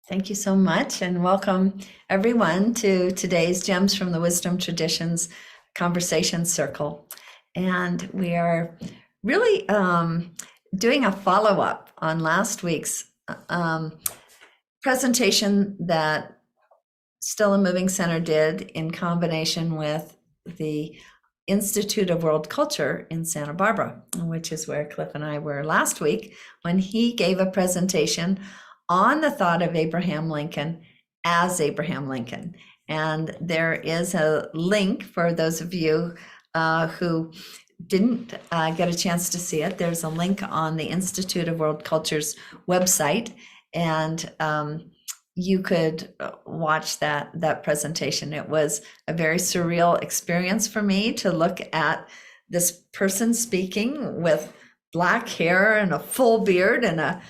Thank you so much, and welcome everyone to today's Gems from the Wisdom Traditions Conversation Circle. And we are really doing a follow-up on last week's presentation that Still and Moving Center did in combination with the Institute of World Culture in Santa Barbara, which is where Cliff and I were last week when he gave a presentation on the thought of Abraham Lincoln as Abraham Lincoln. And there is a link for those of you who didn't get a chance to see it. There's a link on the Institute of World Culture's website, and you could watch that presentation. It was a very surreal experience for me to look at this person speaking with black hair and a full beard and a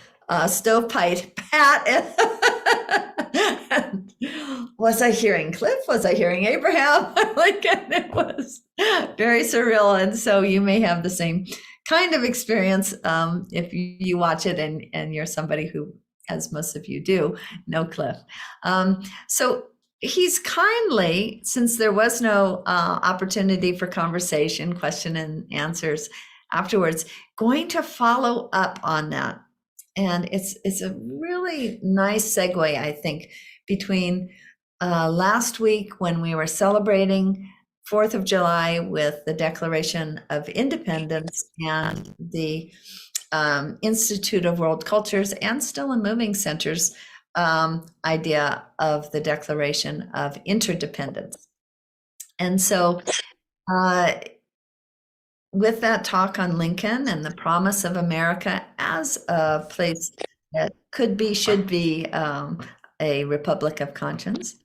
stovepipe hat. And was I hearing Cliff? Was I hearing Abraham? It was very surreal. And so you may have the same kind of experience if you watch it and you're somebody who, as most of you do, know Cliff. So he's kindly, since there was no opportunity for conversation, question and answers afterwards, going to follow up on that. And it's a really nice segue, I think, between last week when we were celebrating 4th of July with the Declaration of Independence and the Institute of World Cultures and Still and Moving Center's idea of the Declaration of Interdependence. And so with that talk on Lincoln and the promise of America as a place that could be, should be a republic of conscience,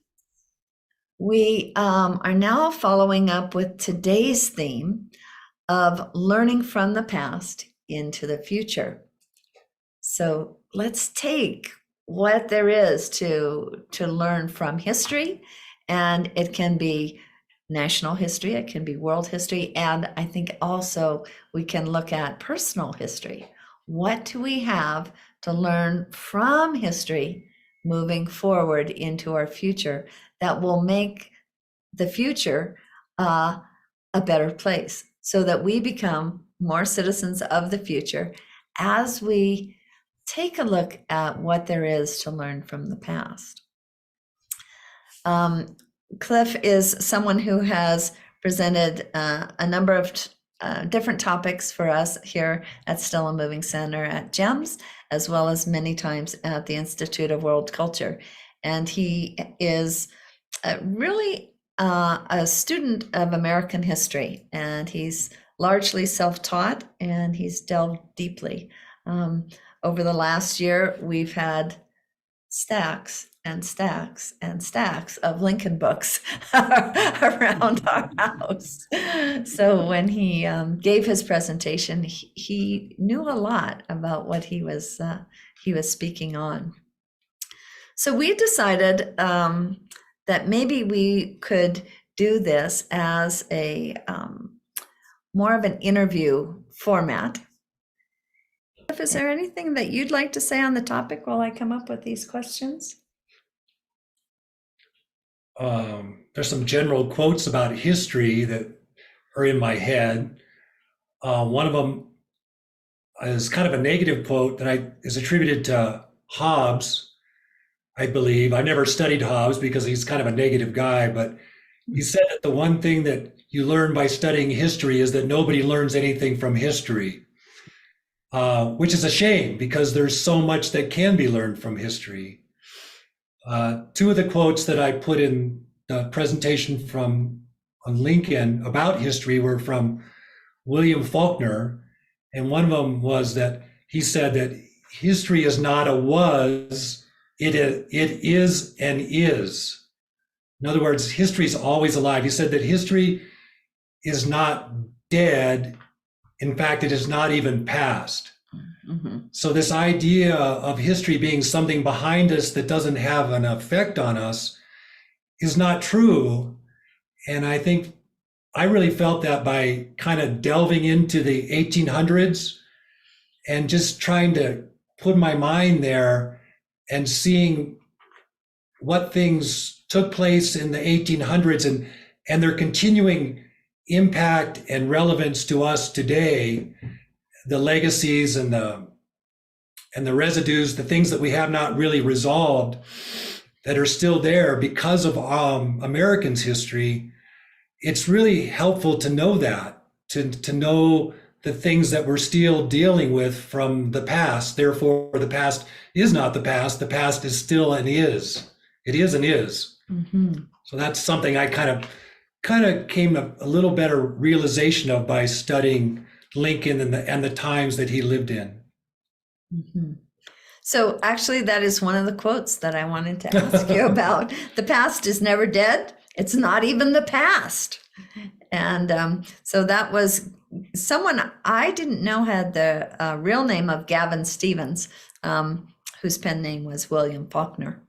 we are now following up with today's theme of learning from the past into the future. So let's take what there is to learn from history, and it can be national history, it can be world history, and I think also we can look at personal history. What do we have to learn from history moving forward into our future that will make the future a better place, so that we become more citizens of the future as we take a look at what there is to learn from the past. Cliff is someone who has presented a number of different topics for us here at Still and Moving Center at GEMS, as well as many times at the Institute of World Culture. And he is really a student of American history, and he's largely self-taught, and he's delved deeply. Over the last year, we've had stacks and stacks and stacks of Lincoln books around our house. So when he gave his presentation, he knew a lot about what he was speaking on. So we decided that maybe we could do this as a more of an interview format. Is there anything that you'd like to say on the topic while I come up with these questions? There's some general quotes about history that are in my head. One of them is kind of a negative quote that is attributed to Hobbes, I believe. I never studied Hobbes because he's kind of a negative guy, but he said that the one thing that you learn by studying history is that nobody learns anything from history, which is a shame because there's so much that can be learned from history. Two of the quotes that I put in the presentation on Lincoln about history were from William Faulkner, and one of them was that he said that history is not a was, it is and is. In other words, history is always alive. He said that history is not dead. In fact, it is not even past. Mm-hmm. So this idea of history being something behind us that doesn't have an effect on us is not true. And I think I really felt that by kind of delving into the 1800s and just trying to put my mind there and seeing what things took place in the 1800s and their continuing impact and relevance to us today, the legacies and the residues, the things that we have not really resolved that are still there because of Americans' history. It's really helpful to know that, to know the things that we're still dealing with from the past. Therefore, the past is not the past. The past is still and is. It is and is. Mm-hmm. So that's something I kind of came a little better realization of by studying Lincoln and the times that he lived in. Mm-hmm. So actually, that is one of the quotes that I wanted to ask you about. The past is never dead. It's not even the past. And so that was someone I didn't know had the real name of Gavin Stevens, whose pen name was William Faulkner.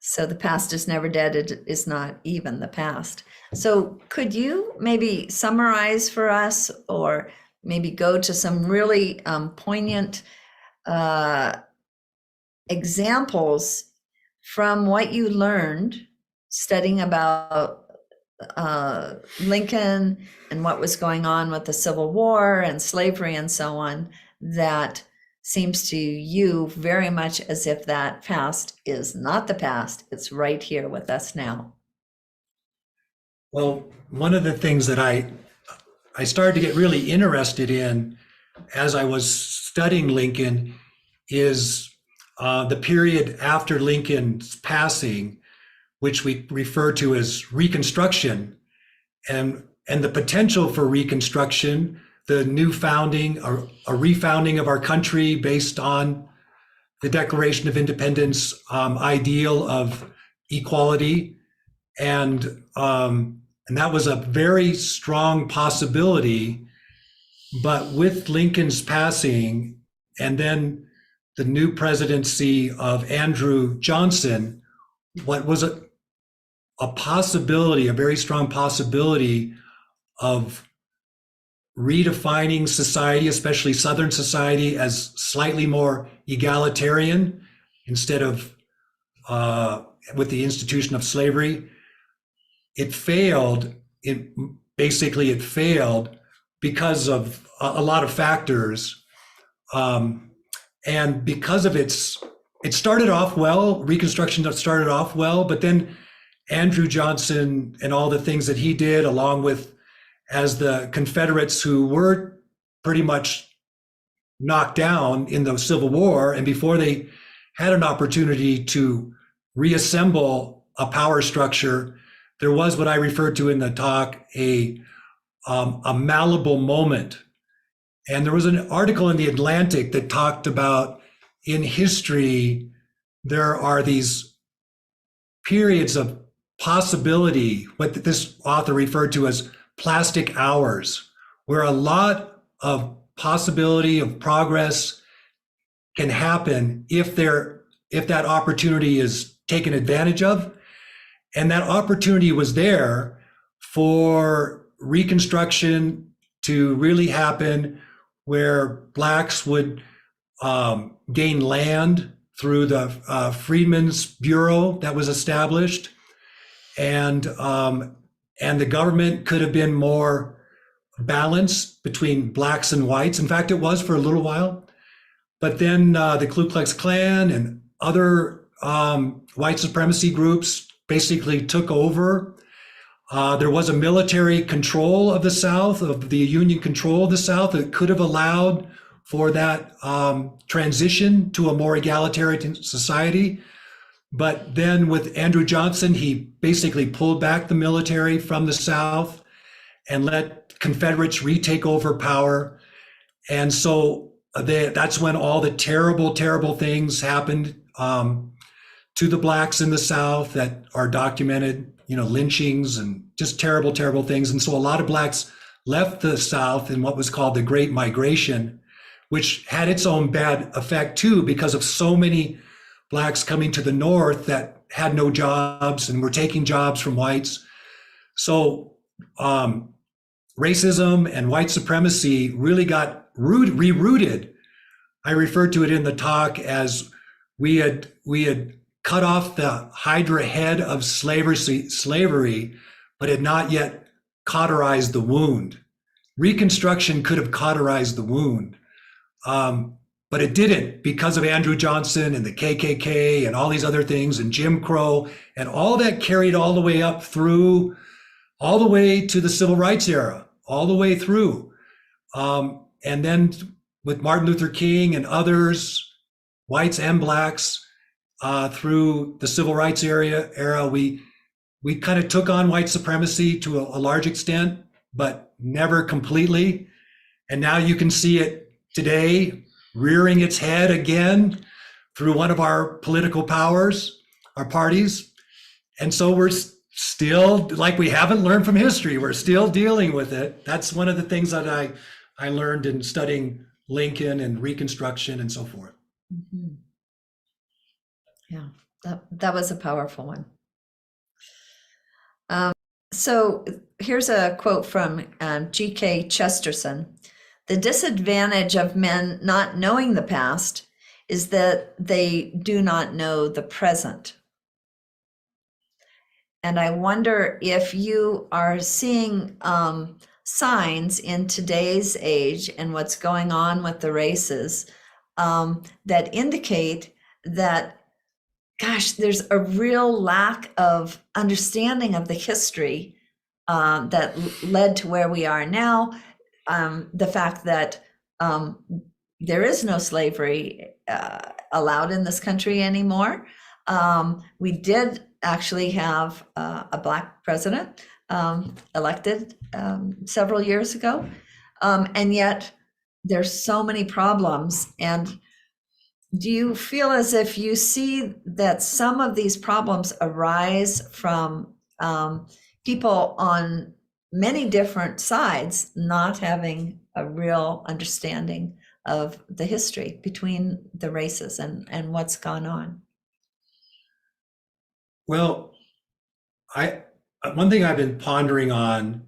So the past is never dead. It is not even the past. So could you maybe summarize for us, or maybe go to some really poignant examples from what you learned studying about Lincoln and what was going on with the Civil War and slavery and so on, that seems to you very much as if that past is not the past, it's right here with us now? Well, one of the things that I started to get really interested in as I was studying Lincoln is the period after Lincoln's passing, which we refer to as Reconstruction, and the potential for Reconstruction, the new founding, or a refounding of our country based on the Declaration of Independence ideal of equality, and that was a very strong possibility. But with Lincoln's passing, and then the new presidency of Andrew Johnson, what was a possibility, a very strong possibility of redefining society, especially Southern society, as slightly more egalitarian instead of with the institution of slavery. It failed. It failed because of a lot of factors. And because of it started off well, Reconstruction started off well, but then Andrew Johnson and all the things that he did, along with as the Confederates who were pretty much knocked down in the Civil War, and before they had an opportunity to reassemble a power structure, there was what I referred to in the talk, a malleable moment. And there was an article in the Atlantic that talked about, in history, there are these periods of possibility, what this author referred to as plastic hours, where a lot of possibility of progress can happen if that opportunity is taken advantage of. And that opportunity was there for Reconstruction to really happen, where Blacks would gain land through the Freedmen's Bureau that was established, and the government could have been more balanced between Blacks and whites. In fact, it was for a little while, but then the Ku Klux Klan and other white supremacy groups basically took over. There was a military control of the South, of the Union control of the South, that could have allowed for that transition to a more egalitarian society. But then with Andrew Johnson, he basically pulled back the military from the South and let Confederates retake over power. And so that's when all the terrible, terrible things happened to the Blacks in the South that are documented, lynchings and just terrible, terrible things. And so a lot of Blacks left the South in what was called the Great Migration, which had its own bad effect too, because of so many Blacks coming to the North that had no jobs and were taking jobs from whites. So racism and white supremacy really got rerouted. I referred to it in the talk as we had cut off the hydra head of slavery, but had not yet cauterized the wound. Reconstruction could have cauterized the wound, but it didn't, because of Andrew Johnson and the KKK and all these other things, and Jim Crow, and all that carried all the way up through, all the way to the civil rights era, all the way through. And then with Martin Luther King and others, whites and blacks, through the civil rights era, we kind of took on white supremacy to a large extent, but never completely. And now you can see it today rearing its head again through one of our political powers, our parties. And so we're still, like, we haven't learned from history. We're still dealing with it. That's one of the things that I learned in studying Lincoln and Reconstruction and so forth. Mm-hmm. Yeah, that was a powerful one. So here's a quote from G.K. Chesterton. The disadvantage of men not knowing the past is that they do not know the present. And I wonder if you are seeing signs in today's age and what's going on with the races that indicate that, gosh, there's a real lack of understanding of the history that led to where we are now. The fact that there is no slavery allowed in this country anymore. We did actually have a Black president elected several years ago, and yet there's so many problems. And do you feel as if you see that some of these problems arise from people on many different sides not having a real understanding of the history between the races and what's gone on? Well, one thing I've been pondering on,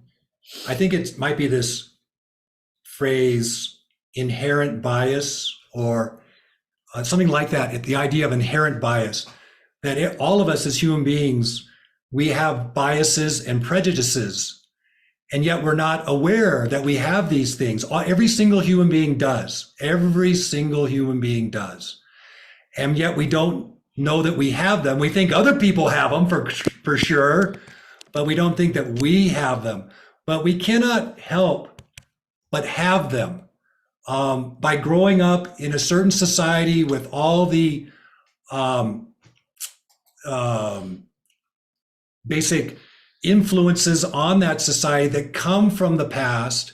I think it might be this phrase, inherent bias, or something like that, the idea of inherent bias, that all of us as human beings, we have biases and prejudices, and yet we're not aware that we have these things. Every single human being does. Every single human being does. And yet we don't know that we have them. We think other people have them for sure, but we don't think that we have them. But we cannot help but have them. By growing up in a certain society with all the basic influences on that society that come from the past,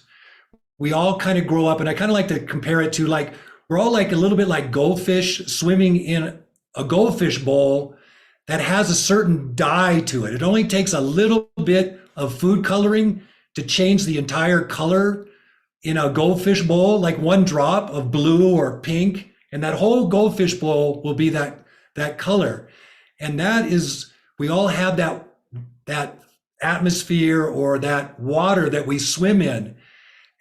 we all kind of grow up, and I kind of like to compare it to, like, we're all like a little bit like goldfish swimming in a goldfish bowl that has a certain dye to it. It only takes a little bit of food coloring to change the entire color in a goldfish bowl, like one drop of blue or pink, and that whole goldfish bowl will be that color. And that is, we all have that atmosphere or that water that we swim in,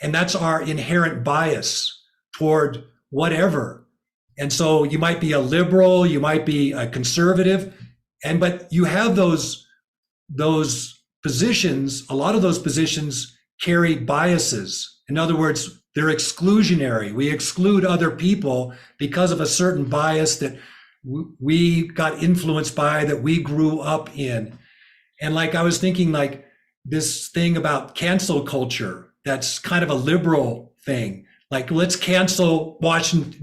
and that's our inherent bias toward whatever. And so you might be a liberal, you might be a conservative, but you have those positions. A lot of those positions carry biases. In other words, they're exclusionary. We exclude other people because of a certain bias that we got influenced by, that we grew up in. And like, I was thinking, like, this thing about cancel culture, that's kind of a liberal thing. Like, let's cancel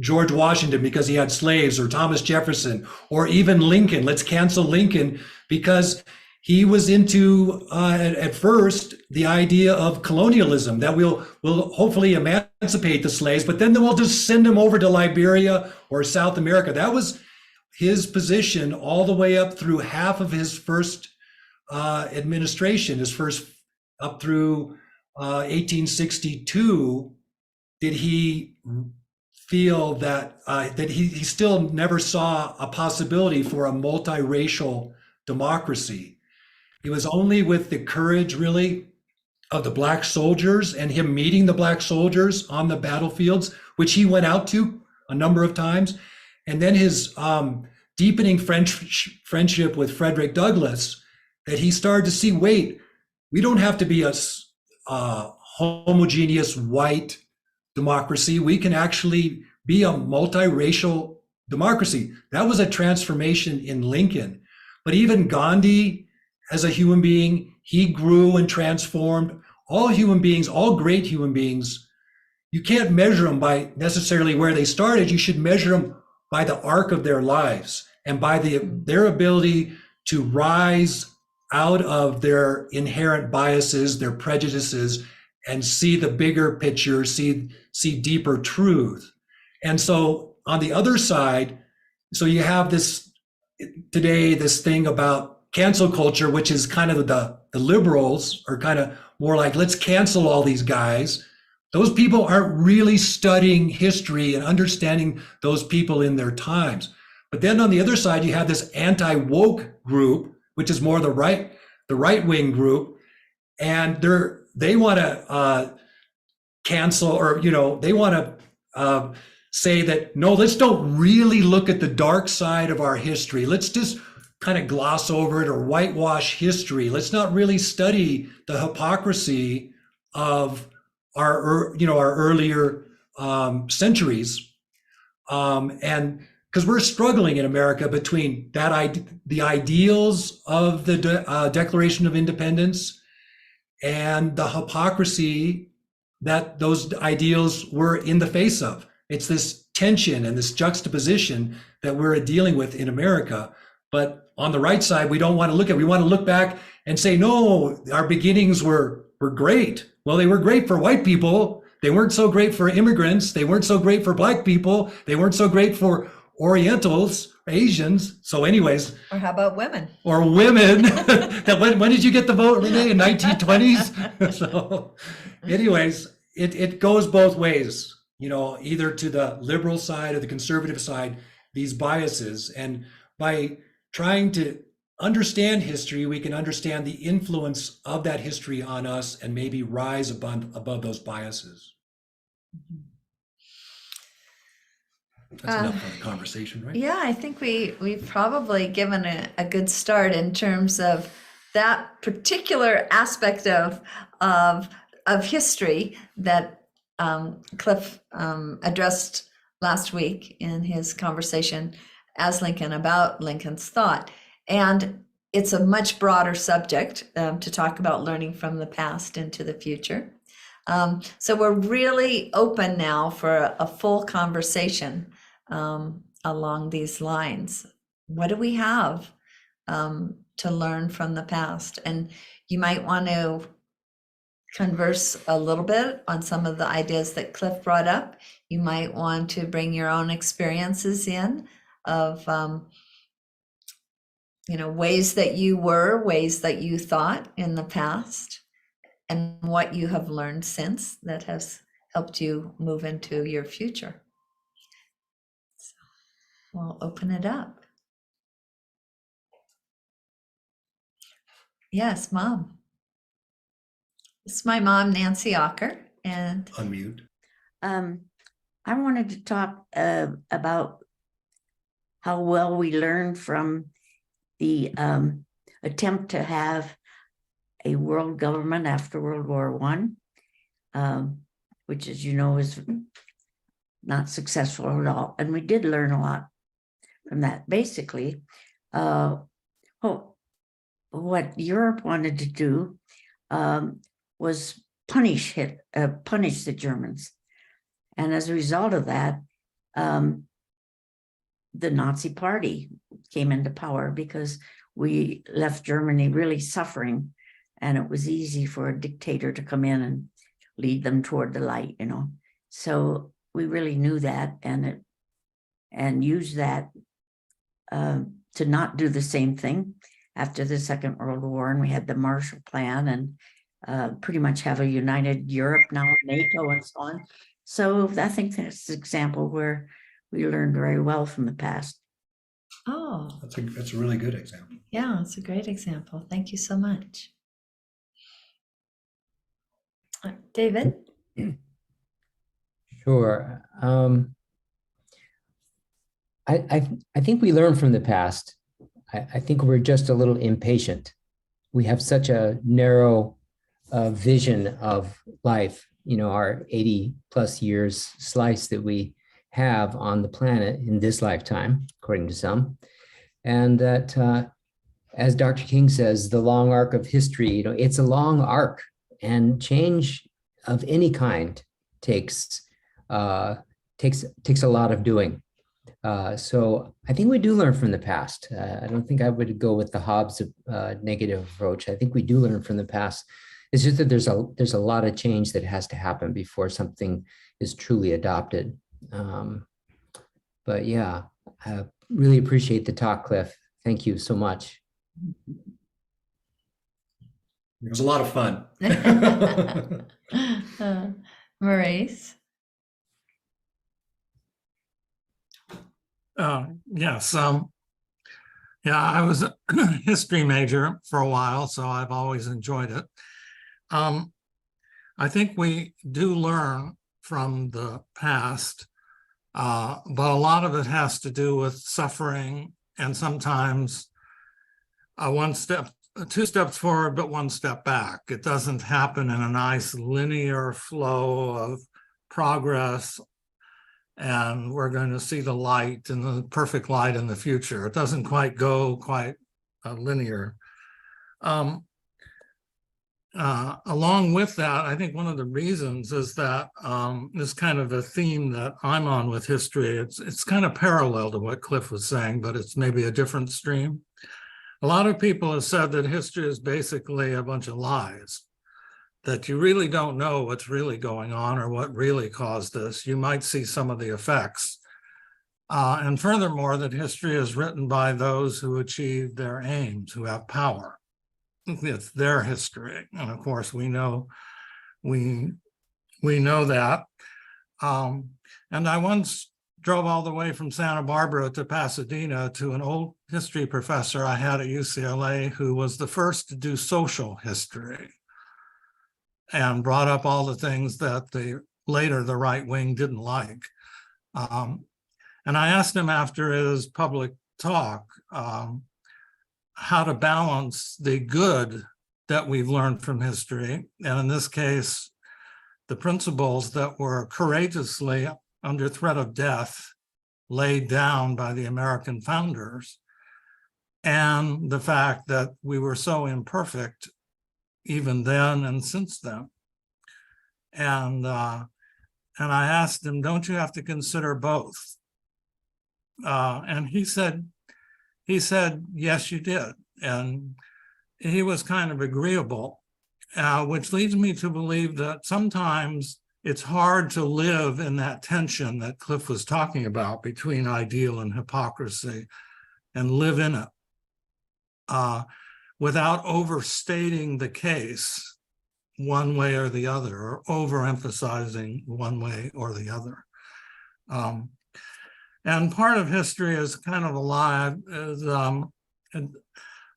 George Washington because he had slaves, or Thomas Jefferson, or even Lincoln. Let's cancel Lincoln because he was into, at first, the idea of colonialism, that we'll hopefully emancipate the slaves, but then we'll just send them over to Liberia or South America. That was his position all the way up through half of his first administration, up through 1862. Did he feel that he still never saw a possibility for a multiracial democracy? It was only with the courage, really, of the Black soldiers and him meeting the Black soldiers on the battlefields, which he went out to a number of times, and then his deepening friendship with Frederick Douglass that he started to see, wait, we don't have to be a homogeneous white democracy. We can actually be a multiracial democracy. That was a transformation in Lincoln. But even Gandhi, as a human being, he grew and transformed. All human beings, all great human beings, you can't measure them by necessarily where they started. You should measure them by the arc of their lives and by their ability to rise out of their inherent biases, their prejudices, and see the bigger picture, see deeper truth. And so on the other side, so you have this today, this thing about cancel culture, which is kind of the liberals are kind of more like, let's cancel all these guys. Those people aren't really studying history and understanding those people in their times. But then on the other side, you have this anti-woke group, which is more the right wing group, and they want to cancel, or they want to say that no, let's don't really look at the dark side of our history. Let's just kind of gloss over it or whitewash history. Let's not really study the hypocrisy of our earlier centuries, and because we're struggling in America between the ideals of the Declaration of Independence and the hypocrisy that those ideals were in the face of. It's this tension and this juxtaposition that we're dealing with in America. But on the right side, we don't want to look at. We want to look back and say, no, our beginnings were great. Well, they were great for white people. They weren't so great for immigrants. They weren't so great for Black people. They weren't so great for Orientals, Asians. So anyways. Or how about women? Or women. when did you get the vote, Renee? In 1920s? So anyways, it goes both ways, either to the liberal side or the conservative side, these biases. And by trying to understand history, we can understand the influence of that history on us and maybe rise above those biases. That's enough for the conversation, right? Yeah, I think we've probably given a good start in terms of that particular aspect of history that Cliff addressed last week in his conversation as Lincoln about Lincoln's thought. And it's a much broader subject to talk about learning from the past into the future. So we're really open now for a full conversation along these lines. What do we have to learn from the past? And you might want to converse a little bit on some of the ideas that Cliff brought up. You might want to bring your own experiences in of ways that you thought in the past, and what you have learned since that has helped you move into your future. So we'll open it up. Yes, Mom. This is my mom, Nancy Ocker, and Unmute. I wanted to talk about how well we learned from the attempt to have a world government after World War I, which, as you know, was not successful at all. And we did learn a lot from that. Basically, what Europe wanted to do was punish the Germans. And as a result of that, the Nazi Party came into power because we left Germany really suffering, and it was easy for a dictator to come in and lead them toward the light, So we really knew that and used that to not do the same thing after the Second World War. And we had the Marshall Plan and pretty much have a united Europe now, NATO and so on. So I think that's an example where we learned very well from the past. oh, That's a really good example. yeah, it's a great example. Thank you so much. David? Sure. I think we learn from the past. I think we're just a little impatient. We have such a narrow vision of life, our 80 plus years slice that we have on the planet in this lifetime, according to some. And that, as Dr. King says, the long arc of history, it's a long arc, and change of any kind takes a lot of doing. So I think we do learn from the past. I don't think I would go with the Hobbes negative approach. I think we do learn from the past. It's just that there's a lot of change that has to happen before something is truly adopted. But yeah, I really appreciate the talk, Cliff. Thank you so much. It was a lot of fun. Maurice? Yes. Yeah, I was a history major for a while, so I've always enjoyed it. I think we do learn from the past, but a lot of it has to do with suffering, and sometimes two steps forward, but one step back. It doesn't happen in a nice linear flow of progress, and we're going to see the light and the perfect light in the future. It doesn't quite go linear. Along with that, I think one of the reasons is that this kind of a theme that I'm on with history, it's kind of parallel to what Cliff was saying, but it's maybe a different stream. A lot of people have said that history is basically a bunch of lies, that you really don't know what's really going on or what really caused this. You might see some of the effects. And furthermore, that history is written by those who achieve their aims, who have power. It's their history. And of course, we know that. And I once drove all the way from Santa Barbara to Pasadena to an old history professor I had at UCLA who was the first to do social history, and brought up all the things that the right wing didn't like. And I asked him after his public talk how to balance the good that we've learned from history, and in this case, the principles that were courageously under threat of death laid down by the American founders, and the fact that we were so imperfect even then and since then. And I asked him, don't you have to consider both? And he said, yes, you did. And he was kind of agreeable, which leads me to believe that sometimes it's hard to live in that tension that Cliff was talking about between ideal and hypocrisy, and live in it without overstating the case one way or the other, or overemphasizing one way or the other. And part of history is kind of alive.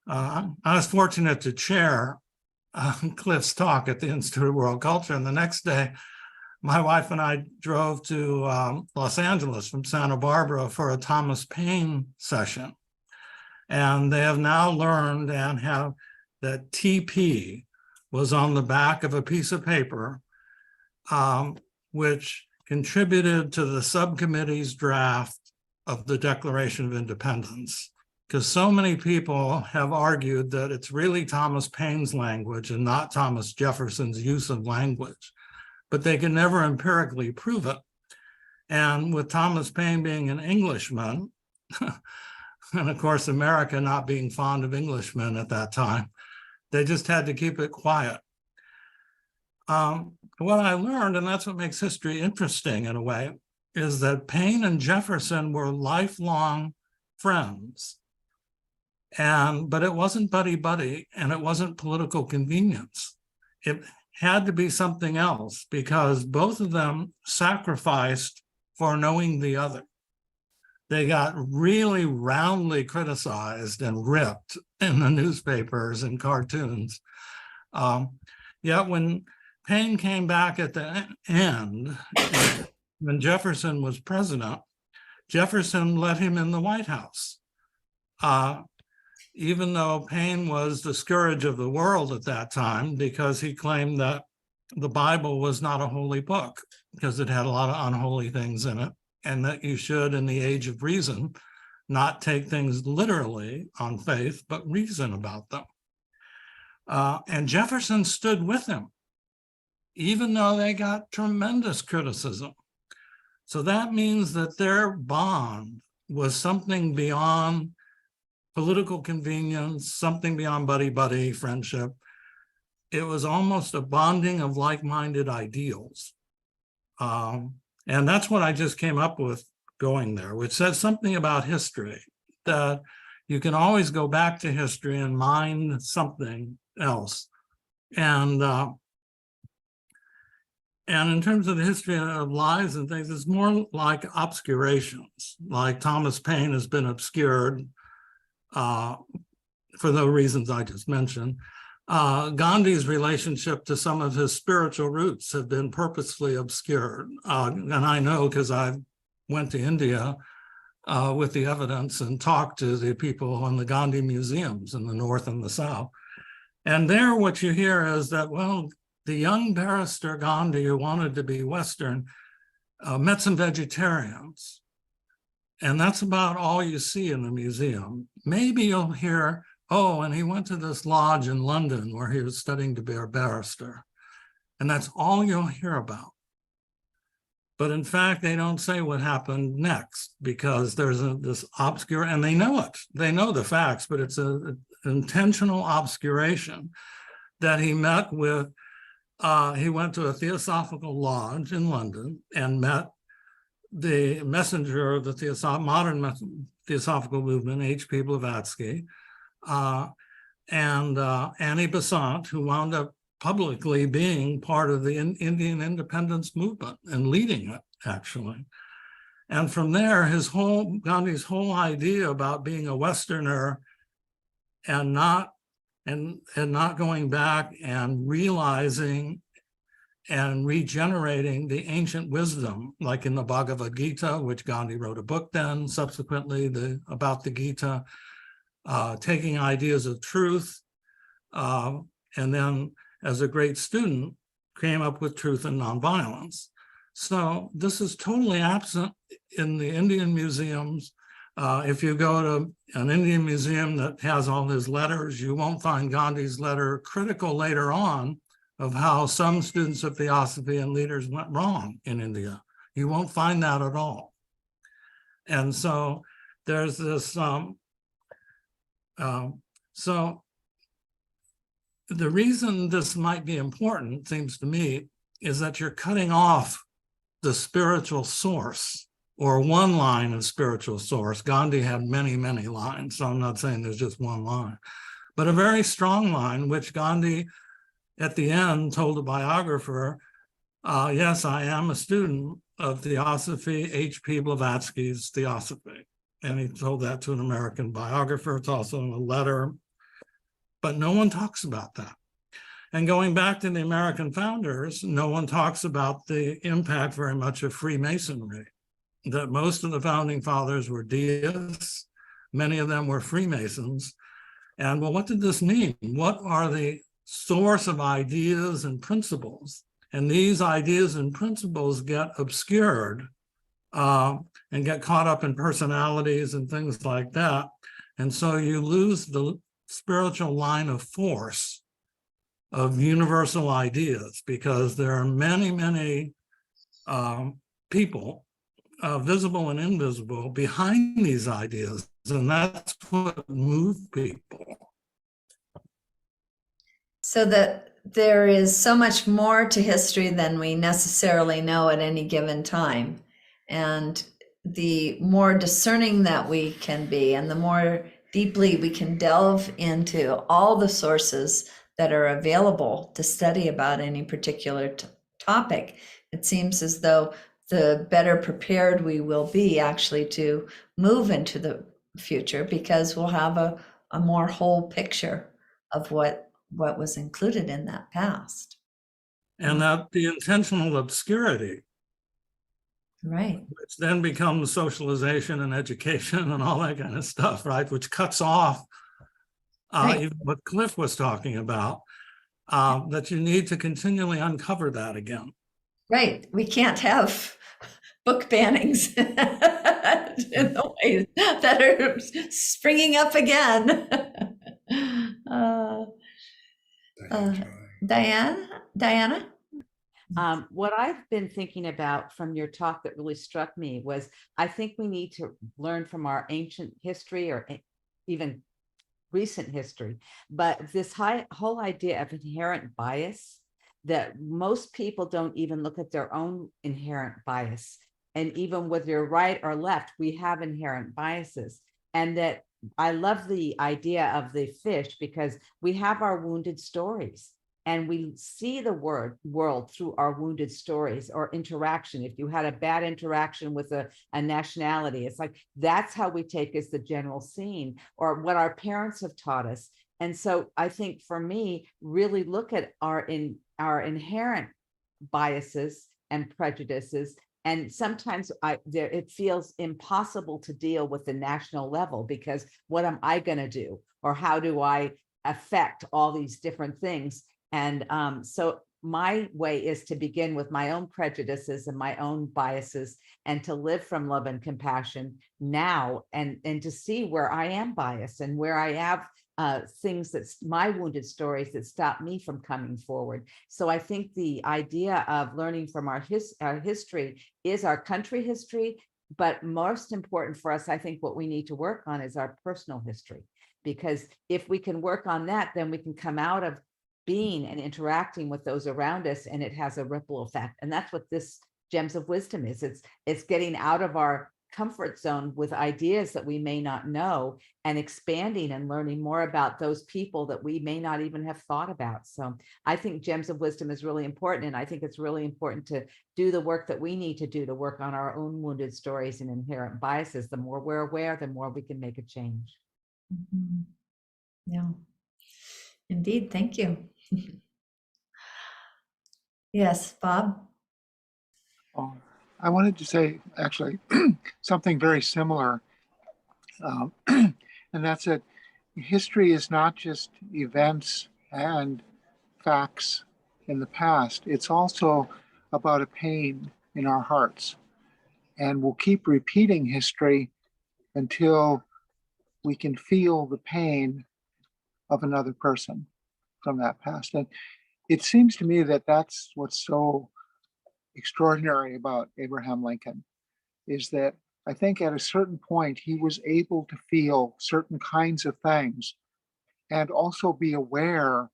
I was fortunate to chair Cliff's talk at the Institute of World Culture, and the next day, my wife and I drove to Los Angeles from Santa Barbara for a Thomas Paine session. And they have now learned and have that TP was on the back of a piece of paper, which contributed to the subcommittee's draft of the Declaration of Independence. Because so many people have argued that it's really Thomas Paine's language and not Thomas Jefferson's use of language, but they can never empirically prove it. And with Thomas Paine being an Englishman, and of course, America not being fond of Englishmen at that time, they just had to keep it quiet. What I learned, and that's what makes history interesting in a way, is that Paine and Jefferson were lifelong friends. But it wasn't buddy-buddy, and it wasn't political convenience. It had to be something else, because both of them sacrificed for knowing the other. They got really roundly criticized and ripped in the newspapers and cartoons. Yet when Paine came back at the end, when Jefferson was president, Jefferson let him in the White House. Even though Paine was the scourge of the world at that time, because he claimed that the Bible was not a holy book, because it had a lot of unholy things in it, and that you should, in the age of reason, not take things literally on faith, but reason about them. And Jefferson stood with him, even though they got tremendous criticism. So that means that their bond was something beyond political convenience, something beyond buddy-buddy friendship. It was almost a bonding of like-minded ideals. And that's what I just came up with going there, which says something about history, that you can always go back to history and mine something else. And in terms of the history of lives and things, it's more like obscurations, like Thomas Paine has been obscured for the reasons I just mentioned. Gandhi's relationship to some of his spiritual roots have been purposefully obscured. And I know because I went to India with the evidence and talked to the people in the Gandhi museums in the North and the South. And there what you hear is that, well, the young barrister Gandhi, who wanted to be Western, met some vegetarians. And that's about all you see in the museum. Maybe you'll hear, oh, and he went to this lodge in London where he was studying to be a barrister. And that's all you'll hear about. But in fact, they don't say what happened next, because there's this obscure, and they know it. They know the facts, but it's an intentional obscuration that he met with. He went to a theosophical lodge in London and met the messenger of the modern theosophical movement, H.P. Blavatsky, and Annie Besant, who wound up publicly being part of the Indian independence movement and leading it, actually. And from there, Gandhi's whole idea about being a Westerner and not going back and realizing and regenerating the ancient wisdom, like in the Bhagavad Gita, which Gandhi wrote a book then, subsequently about the Gita, taking ideas of truth, and then as a great student, came up with truth and nonviolence. So this is totally absent in the Indian museums. If you go to an Indian museum that has all his letters, you won't find Gandhi's letter critical later on of how some students of theosophy and leaders went wrong in India. You won't find that at all. And so there's this, so the reason this might be important, seems to me, is that you're cutting off the spiritual source, or one line of spiritual source. Gandhi had many, many lines, so I'm not saying there's just one line, but a very strong line, which Gandhi at the end told a biographer, yes, I am a student of Theosophy, H.P. Blavatsky's Theosophy. And he told that to an American biographer. It's also in a letter, but no one talks about that. And going back to the American founders, no one talks about the impact very much of Freemasonry, that most of the founding fathers were deists, many of them were Freemasons. And well, what did this mean? What are the source of ideas and principles? And these ideas and principles get obscured and get caught up in personalities and things like that. And so you lose the spiritual line of force of universal ideas, because there are many, many people, visible and invisible, behind these ideas. And that's what moves people. So that there is so much more to history than we necessarily know at any given time. And the more discerning that we can be, and the more deeply we can delve into all the sources that are available to study about any particular topic, it seems as though the better prepared we will be actually to move into the future, because we'll have a more whole picture of what was included in that past. And that the intentional obscurity Right. which then becomes socialization and education and all that kind of stuff, right? Which cuts off Right. even what Cliff was talking about, that you need to continually uncover that again. Right. We can't have book bannings in the way that are springing up again. Diana? What I've been thinking about from your talk that really struck me was I think we need to learn from our ancient history or even recent history, but this whole idea of inherent bias, that most people don't even look at their own inherent bias. And even whether you're right or left, we have inherent biases. And that I love the idea of the fish because we have our wounded stories. And we see the world through our wounded stories or interaction. If you had a bad interaction with a nationality, it's like, that's how we take as the general scene or what our parents have taught us. And so I think for me, really look at our inherent biases and prejudices. And sometimes it feels impossible to deal with the national level because what am I going to do? Or how do I affect all these different things? And so my way is to begin with my own prejudices and my own biases and to live from love and compassion now and to see where I am biased and where I have things that's my wounded stories that stop me from coming forward. So I think the idea of learning from our history is our country history, but most important for us, I think what we need to work on is our personal history, because if we can work on that, then we can come out of being and interacting with those around us, and it has a ripple effect. And that's what this Gems of Wisdom is. It's getting out of our comfort zone with ideas that we may not know and expanding and learning more about those people that we may not even have thought about. So I think Gems of Wisdom is really important. And I think it's really important to do the work that we need to do to work on our own wounded stories and inherent biases. The more we're aware, the more we can make a change. Mm-hmm. Yeah, indeed. Thank you. Yes, Bob. Oh, I wanted to say actually something very similar, and that's that history is not just events and facts in the past. It's also about a pain in our hearts, and we'll keep repeating history until we can feel the pain of another person from that past. And it seems to me that that's what's so extraordinary about Abraham Lincoln, is that I think at a certain point he was able to feel certain kinds of things and also be aware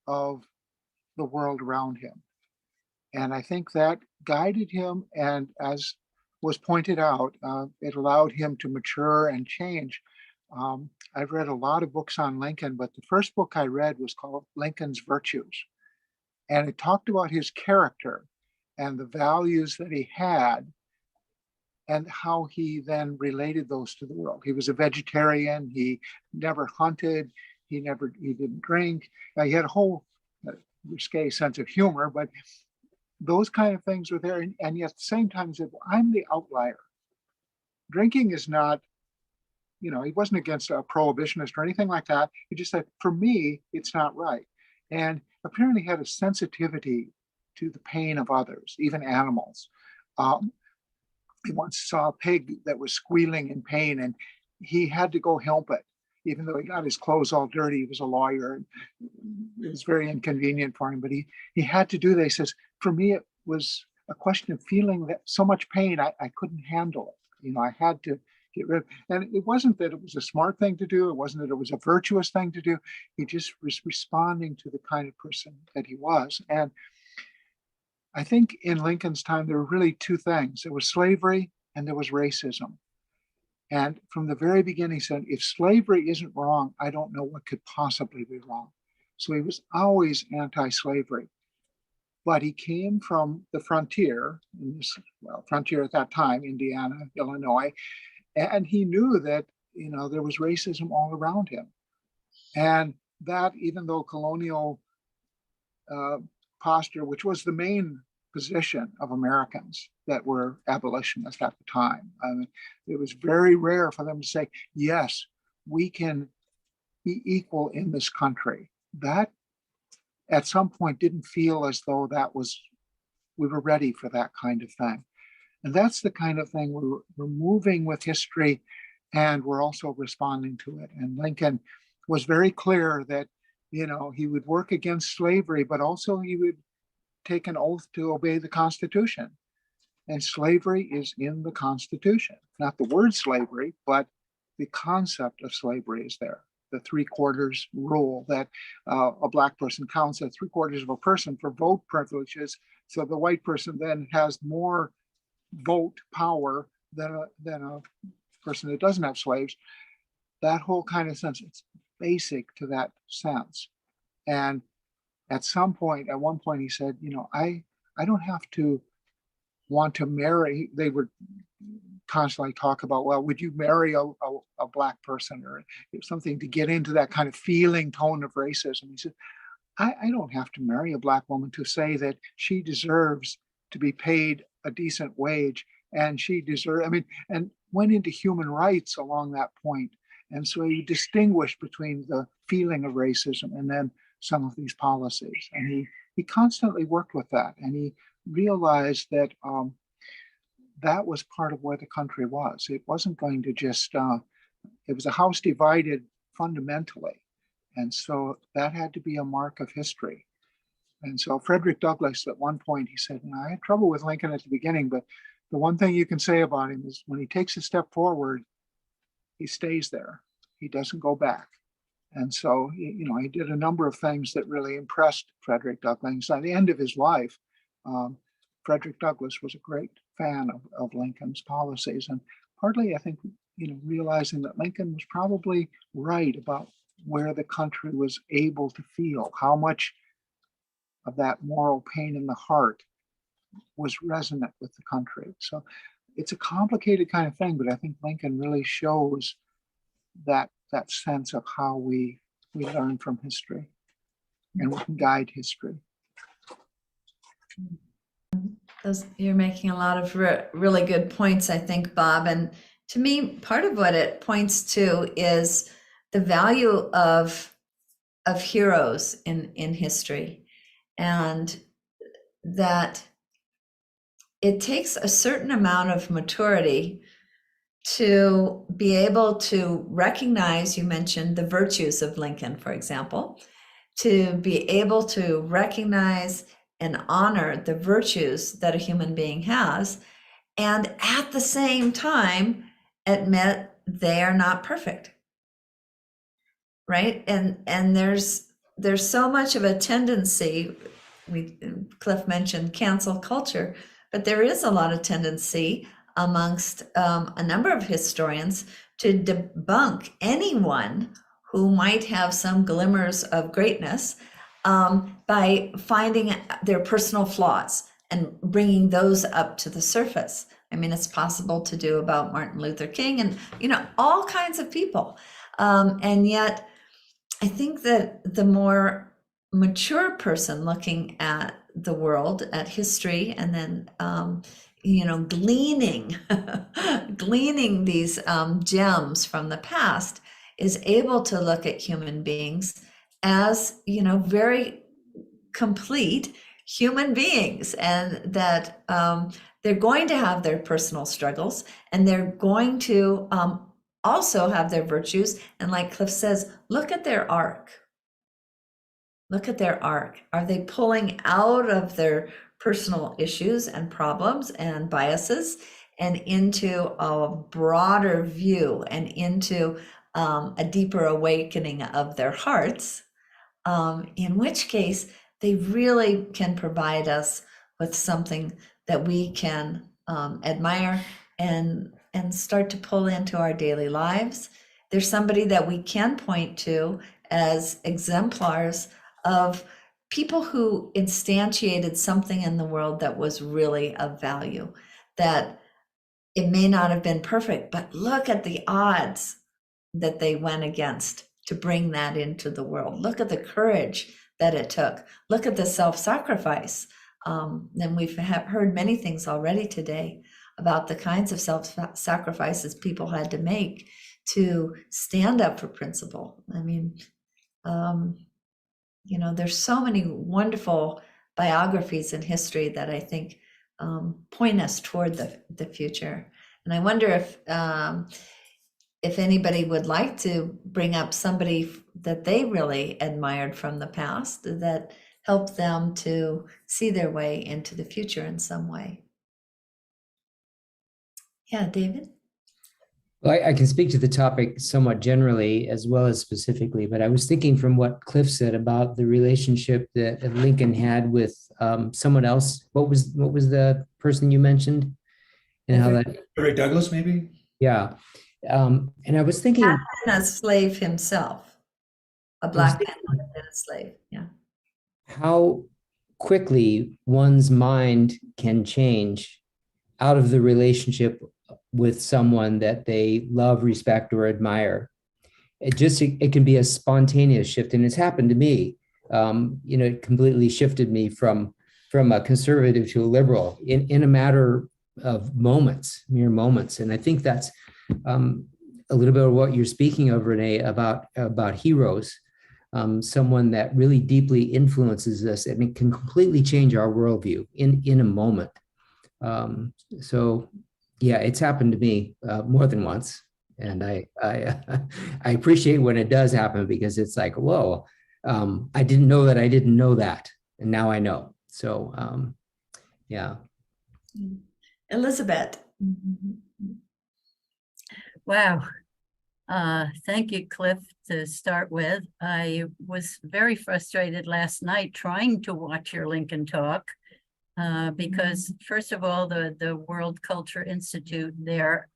of the world around him. And I think that guided him, and as was pointed out, it allowed him to mature and change. I've read a lot of books on Lincoln, but the first book I read was called Lincoln's Virtues. And it talked about his character and the values that he had and how he then related those to the world. He was a vegetarian. He never hunted. He didn't drink. He had a whole risque sense of humor, but those kind of things were there. And yet at the same time, he said, well, I'm the outlier. Drinking is not, he wasn't against a prohibitionist or anything like that. He just said, for me, it's not right. And apparently had a sensitivity to the pain of others, even animals. He once saw a pig that was squealing in pain, and he had to go help it, even though he got his clothes all dirty. He was a lawyer, and it was very inconvenient for him, but he had to do that. He says, for me, it was a question of feeling that so much pain, I couldn't handle it. I had to get rid of it. And it wasn't that it was a smart thing to do. It wasn't that it was a virtuous thing to do. He just was responding to the kind of person that he was. And I think in Lincoln's time, there were really two things. There was slavery and there was racism. And from the very beginning, he said, if slavery isn't wrong, I don't know what could possibly be wrong. So he was always anti-slavery. But he came from the frontier, frontier at that time, Indiana, Illinois, and he knew that, there was racism all around him. And that, even though colonial posture, which was the main position of Americans that were abolitionists at the time. I mean, it was very rare for them to say, yes, we can be equal in this country. That at some point didn't feel as though we were ready for that kind of thing. And that's the kind of thing we're moving with history, and we're also responding to it. And Lincoln was very clear that, he would work against slavery, but also he would take an oath to obey the Constitution. And slavery is in the Constitution, not the word slavery, but the concept of slavery is there. The 3/4 rule that a Black person counts as 3/4 of a person for vote privileges. So the white person then has more vote power than a person that doesn't have slaves. That whole kind of sense, it's basic to that sense. And at one point he said, I don't have to want to marry. They would constantly talk about, well, would you marry a Black person, or something to get into that kind of feeling tone of racism. He said, I don't have to marry a Black woman to say that she deserves to be paid a decent wage, and and went into human rights along that point. And so he distinguished between the feeling of racism and then some of these policies. And he constantly worked with that. And he realized that that was part of where the country was. It wasn't going to just, it was a house divided fundamentally. And so that had to be a mark of history. And so Frederick Douglass, at one point, he said, I had trouble with Lincoln at the beginning, but the one thing you can say about him is when he takes a step forward, he stays there. He doesn't go back. And so, he did a number of things that really impressed Frederick Douglass. At the end of his life, Frederick Douglass was a great fan of Lincoln's policies. And partly, I think, realizing that Lincoln was probably right about where the country was able to feel, how much of that moral pain in the heart was resonant with the country. So it's a complicated kind of thing, but I think Lincoln really shows that sense of how we learn from history and we can guide history. You're making a lot of really good points, I think, Bob. And to me, part of what it points to is the value of heroes in history, and that it takes a certain amount of maturity to be able to recognize, you mentioned the virtues of Lincoln, for example, to be able to recognize and honor the virtues that a human being has, and at the same time admit they are not perfect, right? And there's so much of a tendency, Cliff mentioned cancel culture, but there is a lot of tendency amongst a number of historians to debunk anyone who might have some glimmers of greatness by finding their personal flaws and bringing those up to the surface. I mean, it's possible to do about Martin Luther King and, all kinds of people. And yet, I think that the more mature person looking at the world, at history, and then, gleaning these gems from the past, is able to look at human beings as, very complete human beings, and that they're going to have their personal struggles, and they're going to also have their virtues. And like Cliff says, look at their arc. Look at their arc. Are they pulling out of their personal issues and problems and biases and into a broader view and into a deeper awakening of their hearts? In which case, they really can provide us with something that we can admire and start to pull into our daily lives. There's somebody that we can point to as exemplars of people who instantiated something in the world that was really of value, that it may not have been perfect, but look at the odds that they went against to bring that into the world. Look at the courage that it took. Look at the self-sacrifice And we've heard many things already today about the kinds of self-sacrifices people had to make to stand up for principle. I mean, there's so many wonderful biographies in history that I think point us toward the future. And I wonder if anybody would like to bring up somebody that they really admired from the past that helped them to see their way into the future in some way. Yeah, David? Well, I can speak to the topic somewhat generally as well as specifically, but I was thinking from what Cliff said about the relationship that Lincoln had with someone else. What was the person you mentioned? And how that, Frederick Douglass, maybe? yeah. And I was thinking, And a slave himself, a black man who had been a slave. Yeah. how quickly one's mind can change out of the relationship with someone that they love, respect, or admire. It can be a spontaneous shift, and it's happened to me. It completely shifted me from a conservative to a liberal in a matter of mere moments. And I think that's a little bit of what you're speaking of, Renee, about heroes. Someone that really deeply influences us, and it can completely change our worldview in a moment. So yeah, it's happened to me more than once, and I appreciate when it does happen, because it's like, whoa, I didn't know that I didn't know that, and now I know. So yeah. Elizabeth. Wow. Thank you, Cliff, to start with. I was very frustrated last night trying to watch your Lincoln talk because, first of all, the World Culture Institute there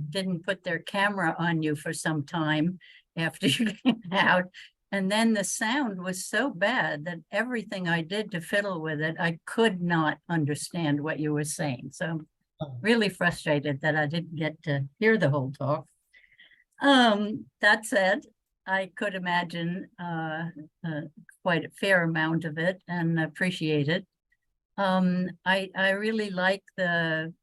didn't put their camera on you for some time after you came out. And then the sound was so bad that everything I did to fiddle with it, I could not understand what you were saying. So I'm really frustrated that I didn't get to hear the whole talk. That said, I could imagine quite a fair amount of it and appreciate it. I really like the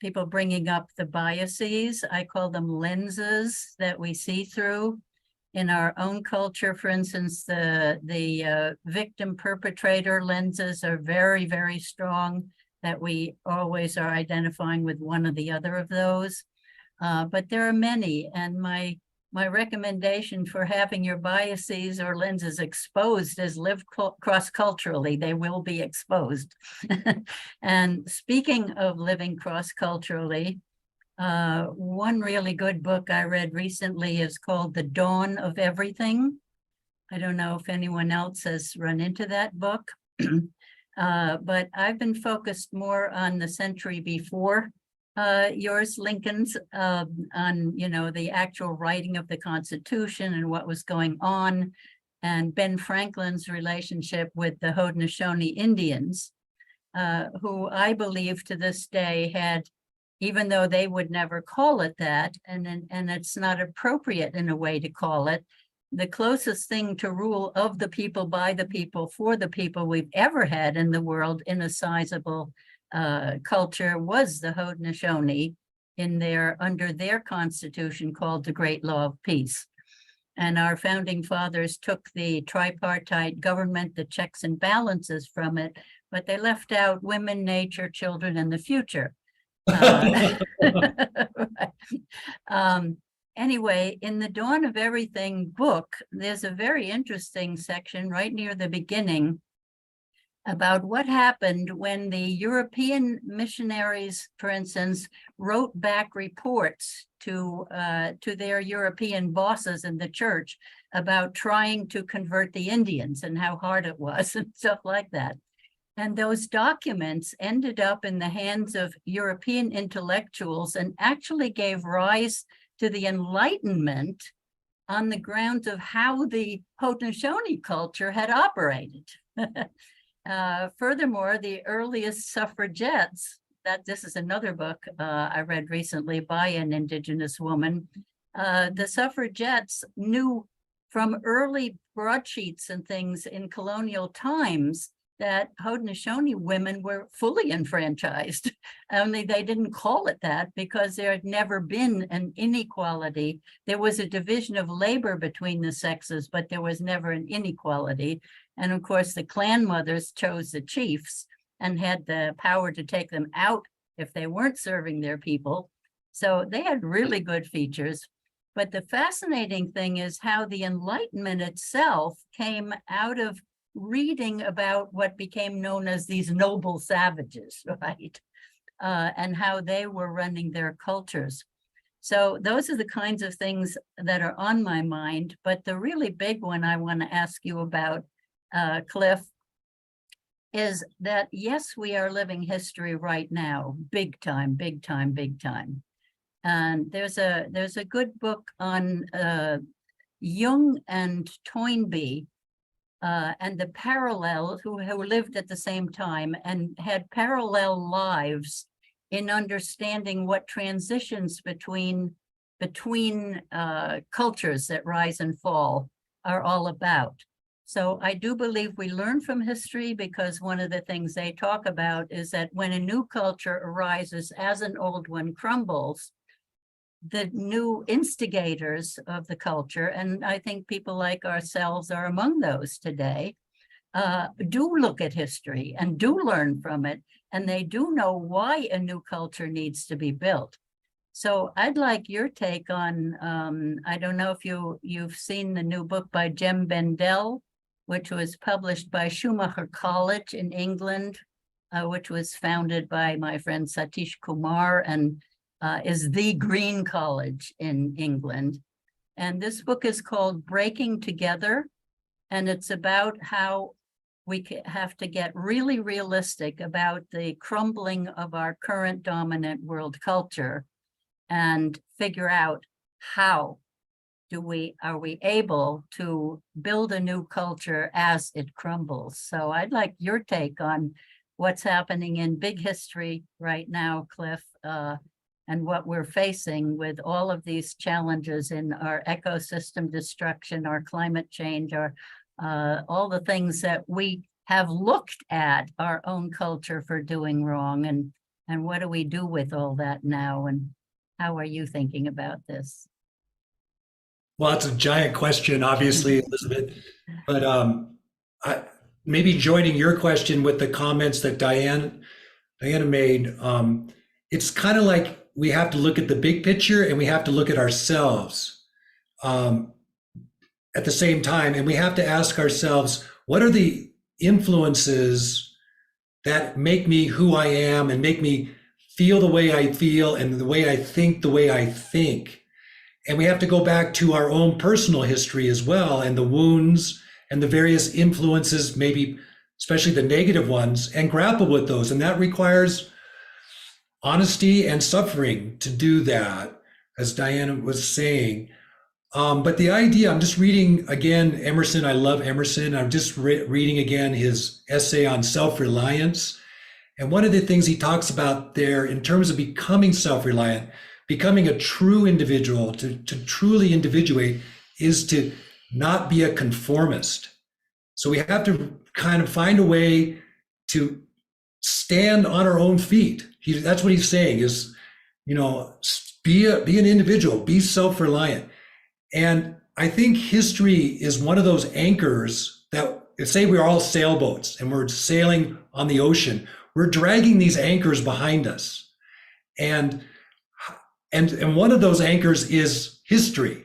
people bringing up the biases. I call them lenses that we see through in our own culture. For instance, the victim perpetrator lenses are very, very strong, that we always are identifying with one or the other of those. But there are many, and my recommendation for having your biases or lenses exposed is live cross-culturally. They will be exposed. And speaking of living cross-culturally, one really good book I read recently is called The Dawn of Everything. I don't know if anyone else has run into that book, but I've been focused more on the century before yours, Lincoln's, on, the actual writing of the Constitution and what was going on, and Ben Franklin's relationship with the Haudenosaunee Indians, who I believe to this day had, even though they would never call it that, and it's not appropriate in a way to call it, the closest thing to rule of the people, by the people, for the people we've ever had in the world in a sizable culture was the Haudenosaunee under their constitution called the Great Law of Peace. And our founding fathers took the tripartite government, the checks and balances from it, but they left out women, nature, children, and the future. Anyway, in the Dawn of Everything book, there's a very interesting section right near the beginning about what happened when the European missionaries, for instance, wrote back reports to their European bosses in the church about trying to convert the Indians and how hard it was and stuff like that. And those documents ended up in the hands of European intellectuals and actually gave rise to the Enlightenment on the grounds of how the Haudenosaunee culture had operated. Furthermore, the earliest suffragettes, this is another book I read recently by an Indigenous woman, the suffragettes knew from early broadsheets and things in colonial times that Haudenosaunee women were fully enfranchised. Only they didn't call it that because there had never been an inequality. There was a division of labor between the sexes, but there was never an inequality. And of course, the clan mothers chose the chiefs and had the power to take them out if they weren't serving their people. So they had really good features. But the fascinating thing is how the Enlightenment itself came out of reading about what became known as these noble savages, right? And how they were running their cultures. So those are the kinds of things that are on my mind. But the really big one I want to ask you about, Cliff, is that yes, we are living history right now, big time, big time, big time. And there's a good book on Jung and Toynbee and the parallel who lived at the same time and had parallel lives in understanding what transitions between cultures that rise and fall are all about. So I do believe we learn from history, because one of the things they talk about is that when a new culture arises as an old one crumbles, the new instigators of the culture, and I think people like ourselves are among those today, do look at history and do learn from it, and they do know why a new culture needs to be built. So I'd like your take on, I don't know if you've seen the new book by Jem Bendell, which was published by Schumacher College in England, which was founded by my friend Satish Kumar and is the Green College in England. And this book is called Breaking Together. And it's about how we have to get really realistic about the crumbling of our current dominant world culture and figure out how are we able to build a new culture as it crumbles. So I'd like your take on what's happening in big history right now, Cliff, and what we're facing with all of these challenges in our ecosystem destruction, our climate change, our all the things that we have looked at our own culture for doing wrong, and what do we do with all that now, and how are you thinking about this? Well, it's a giant question, obviously, Elizabeth, but maybe joining your question with the comments that Diana made, it's kind of like we have to look at the big picture and we have to look at ourselves at the same time. And we have to ask ourselves, what are the influences that make me who I am and make me feel the way I feel and the way I think the way I think? And we have to go back to our own personal history as well, and the wounds and the various influences, maybe especially the negative ones, and grapple with those. And that requires honesty and suffering to do that, as Diana was saying. But the idea, I'm just reading again, Emerson, I love Emerson. I'm just reading again his essay on self-reliance. And one of the things he talks about there in terms of becoming self-reliant, becoming a true individual, to truly individuate, is to not be a conformist. So we have to kind of find a way to stand on our own feet. That's what he's saying is, be an individual, be self-reliant. And I think history is one of those anchors that, say we're all sailboats and we're sailing on the ocean, we're dragging these anchors behind us. And one of those anchors is history.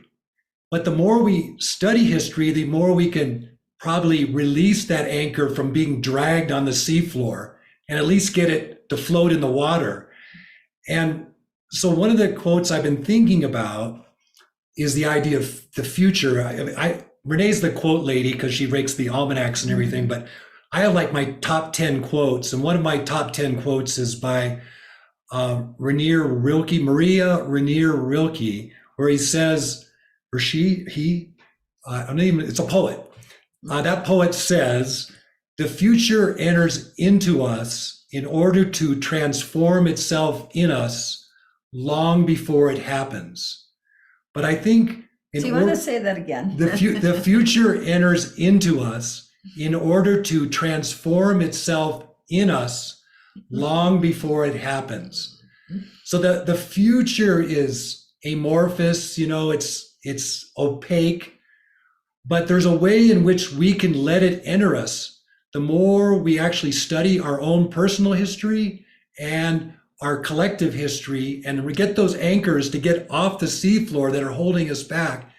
But the more we study history, the more we can probably release that anchor from being dragged on the seafloor and at least get it to float in the water. And so one of the quotes I've been thinking about is the idea of the future. Renee's the quote lady because she rakes the almanacs and everything, but I have like my top 10 quotes. And one of my top 10 quotes is by Maria Renée Rilke, where he says, or it's a poet. That poet says, the future enters into us in order to transform itself in us long before it happens. But I think So you want to say that again? the future enters into us in order to transform itself in us long before it happens. So the future is amorphous, it's opaque, but there's a way in which we can let it enter us. The more we actually study our own personal history and our collective history, and we get those anchors to get off the seafloor that are holding us back,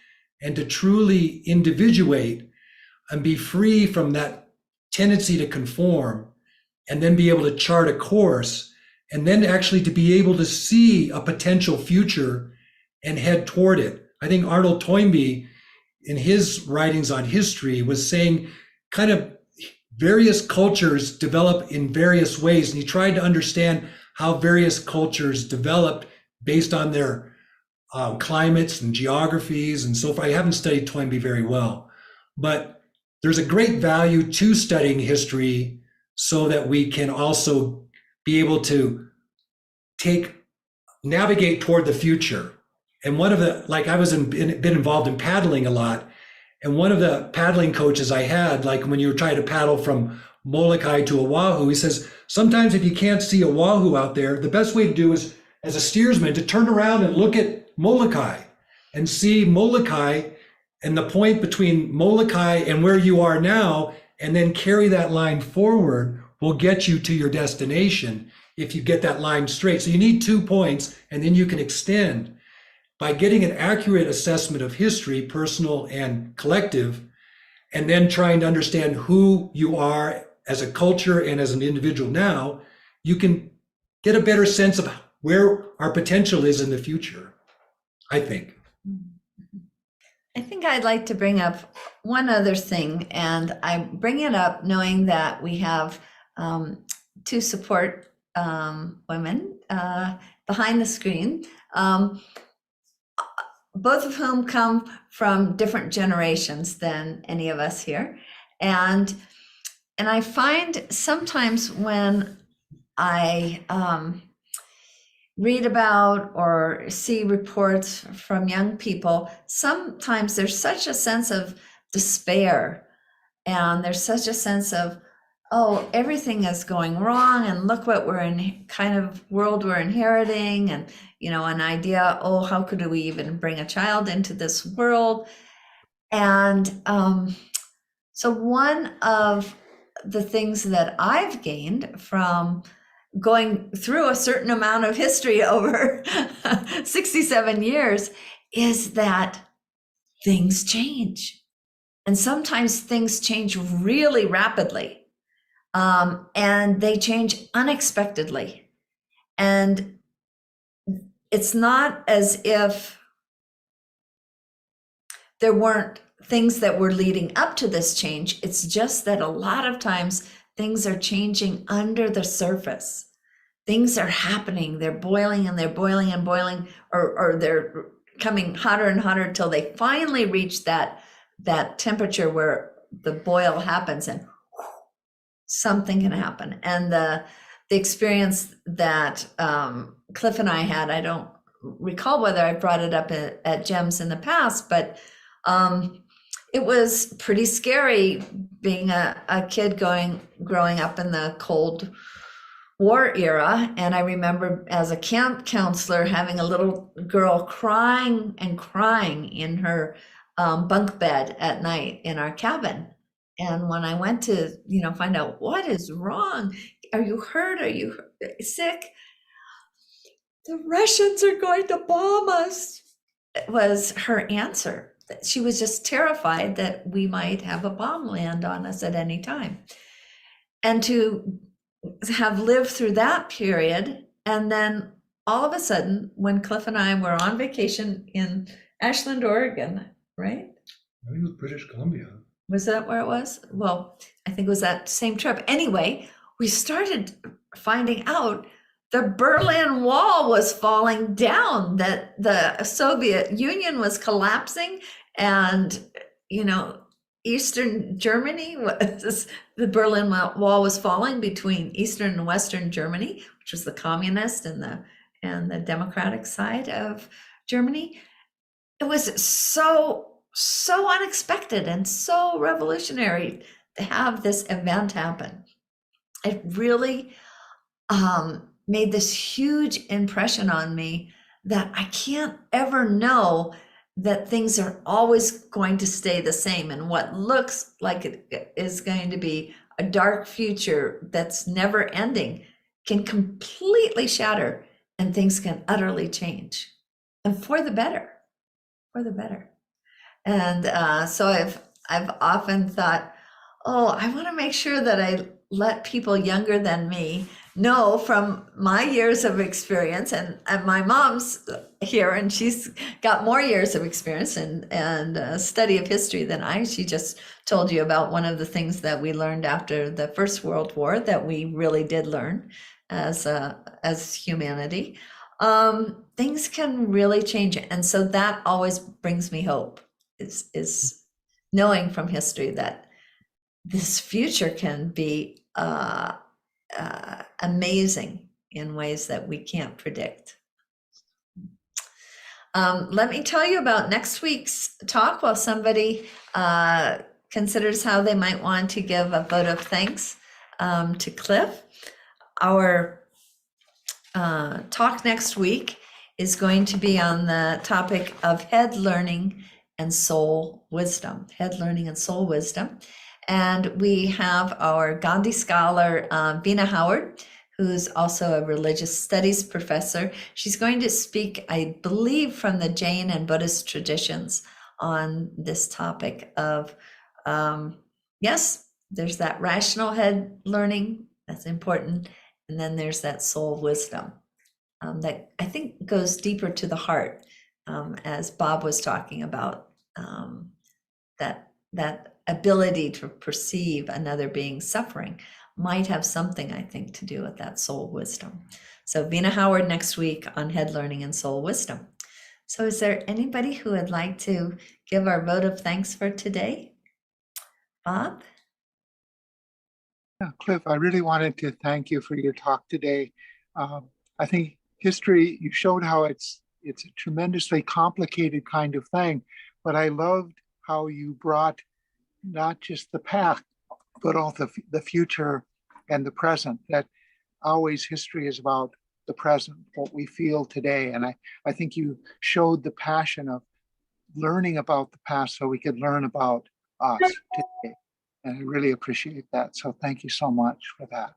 and to truly individuate and be free from that tendency to conform, and then be able to chart a course, and then actually to be able to see a potential future and head toward it. I think Arnold Toynbee, in his writings on history, was saying kind of various cultures develop in various ways. And he tried to understand how various cultures developed based on their climates and geographies and so forth. I haven't studied Toynbee very well, but there's a great value to studying history so that we can also be able to navigate toward the future. And one of the, like I been involved in paddling a lot. And one of the paddling coaches I had, like when you were trying to paddle from Molokai to Oahu, he says, sometimes if you can't see Oahu out there, the best way to do is, as a steersman, to turn around and look at Molokai and see Molokai and the point between Molokai and where you are now, and then carry that line forward will get you to your destination if you get that line straight. So you need 2 points, and then you can extend. By getting an accurate assessment of history, personal and collective, and then trying to understand who you are as a culture and as an individual now, you can get a better sense of where our potential is in the future, I think. I think I'd like to bring up one other thing, and I bring it up knowing that we have 2 support women behind the screen, both of whom come from different generations than any of us here. And I find sometimes when I read about or see reports from young people, sometimes there's such a sense of despair, and there's such a sense of, oh, everything is going wrong, and look what we're in, kind of world we're inheriting, and an idea, oh, how could we even bring a child into this world? And so one of the things that I've gained from going through a certain amount of history over 67 years is that things change. And sometimes things change really rapidly, and they change unexpectedly. And it's not as if there weren't things that were leading up to this change. It's just that a lot of times things are changing under the surface. Things are happening. They're boiling and they're boiling and boiling, or they're coming hotter and hotter till they finally reach that temperature where the boil happens and something can happen. And the experience that Cliff and I had, I don't recall whether I brought it up at GEMS in the past, but it was pretty scary being a kid growing up in the Cold War era. And I remember as a camp counselor having a little girl crying and crying in her bunk bed at night in our cabin. And when I went to, find out what is wrong, are you hurt? Are you sick? The Russians are going to bomb us. It was her answer. She was just terrified that we might have a bomb land on us at any time. And to have lived through that period, and then all of a sudden, when Cliff and I were on vacation in Ashland, Oregon, right? I think it was British Columbia. Was that where it was? Well, I think it was that same trip. Anyway, we started finding out the Berlin Wall was falling down, that the Soviet Union was collapsing, and, Eastern Germany the Berlin Wall was falling between Eastern and Western Germany, which was the communist and the democratic side of Germany. It was so unexpected and so revolutionary have this event happen, it really made this huge impression on me that I can't ever know that things are always going to stay the same, and what looks like it is going to be a dark future that's never ending can completely shatter, and things can utterly change, and for the better, for the better. And so I've often thought, oh, I want to make sure that I let people younger than me know from my years of experience, and my mom's here and she's got more years of experience and study of history than I. She just told you about one of the things that we learned after the First World War that we really did learn as humanity. Things can really change, and so that always brings me hope, is knowing from history that this future can be amazing in ways that we can't predict. Let me tell you about next week's talk while somebody considers how they might want to give a vote of thanks to Cliff. Our talk next week is going to be on the topic of head learning and soul wisdom, head learning and soul wisdom. And we have our Gandhi scholar, Veena Howard, who's also a religious studies professor. She's going to speak, I believe, from the Jain and Buddhist traditions on this topic of, yes, there's that rational head learning, that's important. And then there's that soul wisdom that I think goes deeper to the heart, as Bob was talking about, that ability to perceive another being suffering might have something, I think, to do with that soul wisdom. So Veena Howard next week on head learning and soul wisdom. So is there anybody who would like to give our vote of thanks for today? Bob? Yeah, Cliff, I really wanted to thank you for your talk today. I think history, you showed how it's a tremendously complicated kind of thing, but I loved how you brought not just the past, but also the future and the present, that always history is about the present, what we feel today. And I think you showed the passion of learning about the past so we could learn about us today. And I really appreciate that. So thank you so much for that.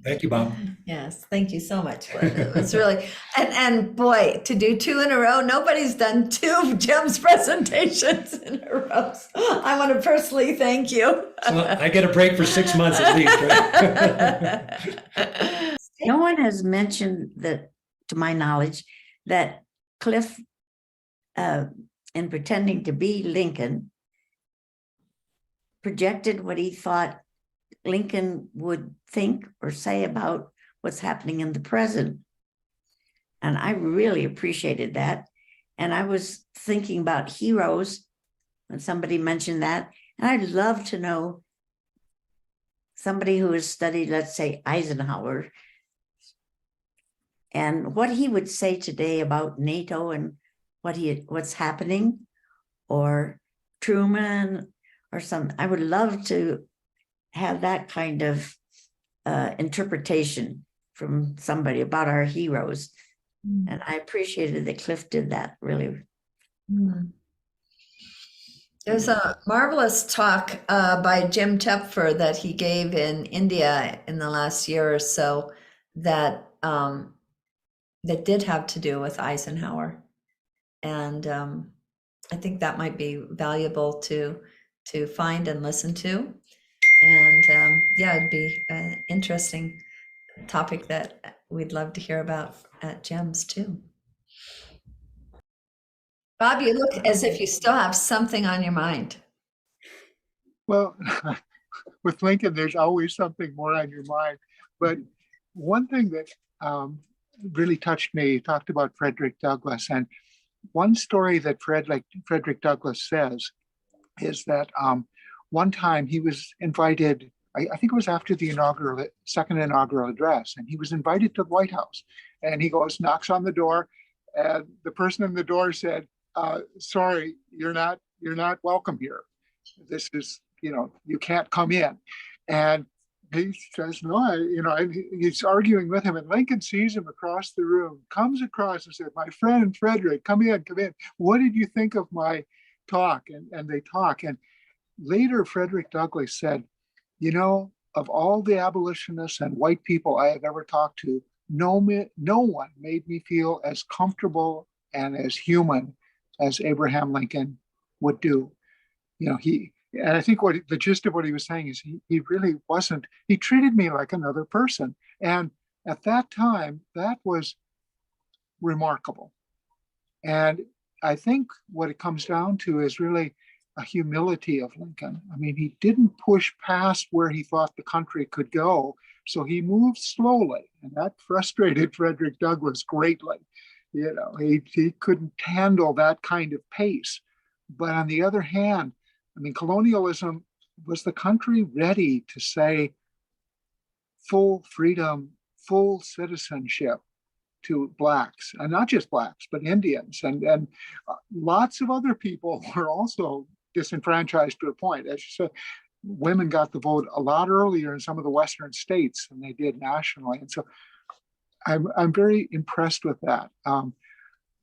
Thank you, Bob. Yes, thank you so much. It was really, and boy, to do two in a row, nobody's done two GEMS presentations in a row. So I want to personally thank you. So I get a break for 6 months at least, right? No one has mentioned that, to my knowledge, that Cliff, in pretending to be Lincoln, projected what he thought Lincoln would think or say about what's happening in the present. And I really appreciated that. And I was thinking about heroes when somebody mentioned that. And I'd love to know somebody who has studied, let's say, Eisenhower, and what he would say today about NATO and what's happening, or Truman or something. I would love to have that kind of interpretation from somebody about our heroes. And I appreciated that Cliff did that, really. There's a marvelous talk by Jim Tepfer that he gave in India in the last year or so that that did have to do with Eisenhower. And I think that might be valuable to find and listen to. And yeah, it'd be an interesting topic that we'd love to hear about at GEMS too. Bob, you look as if you still have something on your mind. Well, with Lincoln, there's always something more on your mind. But one thing that really touched me, you talked about Frederick Douglass, and one story that Frederick Douglass says is that one time he was invited, I think it was after the second inaugural address, and he was invited to the White House. And he goes, knocks on the door, and the person in the door said, sorry, you're not welcome here. This is you can't come in. And he says, no, and he's arguing with him, and Lincoln sees him across the room, comes across and said, my friend Frederick, come in. What did you think of my talk? And they talk. And later, Frederick Douglass said, of all the abolitionists and white people I have ever talked to, no one made me feel as comfortable and as human as Abraham Lincoln would do. And I think the gist of what he was saying is he really wasn't, he treated me like another person. And at that time, that was remarkable. And I think what it comes down to is really a humility of Lincoln. I mean, he didn't push past where he thought the country could go. So he moved slowly, and that frustrated Frederick Douglass greatly. He couldn't handle that kind of pace. But on the other hand, I mean, colonialism, was the country ready to say full freedom, full citizenship to Blacks, and not just Blacks, but Indians, and lots of other people were also disenfranchised to a point. As you said, women got the vote a lot earlier in some of the Western states than they did nationally. And so I'm very impressed with that.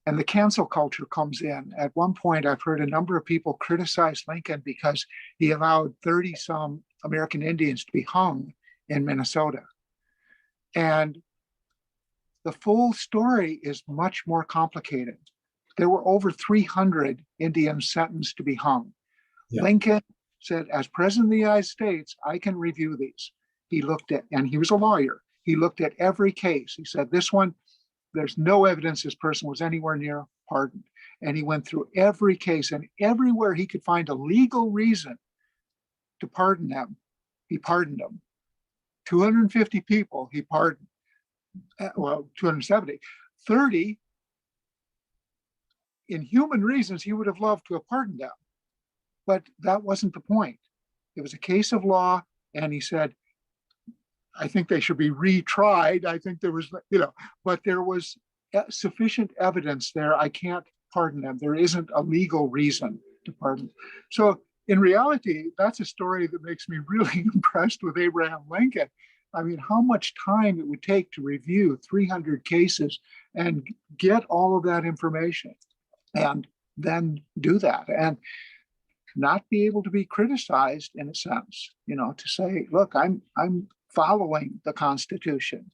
And the cancel culture comes in. At one point, I've heard a number of people criticize Lincoln because he allowed 30-some American Indians to be hung in Minnesota. And the full story is much more complicated. There were over 300 Indians sentenced to be hung. Yeah. Lincoln said, as president of the United States, I can review these. He looked at, and he was a lawyer, he looked at every case. He said, this one, there's no evidence this person was anywhere near pardoned. And he went through every case, and everywhere he could find a legal reason to pardon them, he pardoned them. 250 people he pardoned. Well, 270. 30, in human reasons, he would have loved to have pardoned them. But that wasn't the point. It was a case of law, and he said, I think they should be retried. I think there was, but there was sufficient evidence there. I can't pardon them. There isn't a legal reason to pardon. So in reality, that's a story that makes me really impressed with Abraham Lincoln. I mean, how much time it would take to review 300 cases and get all of that information and then do that and not be able to be criticized in a sense, to say, look, I'm following the Constitution.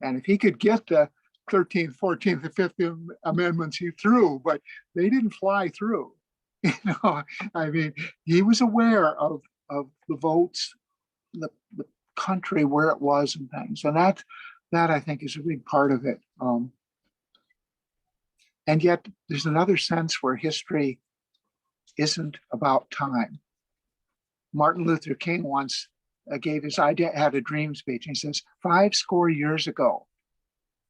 And if he could get the 13th, 14th, and 15th amendments, he threw, but they didn't fly through. I mean, he was aware of the votes, the country, where it was and things. And that I think is a big part of it. And yet there's another sense where history isn't about time. Martin Luther King once gave his idea, had a dream speech, and he says, 50 years ago.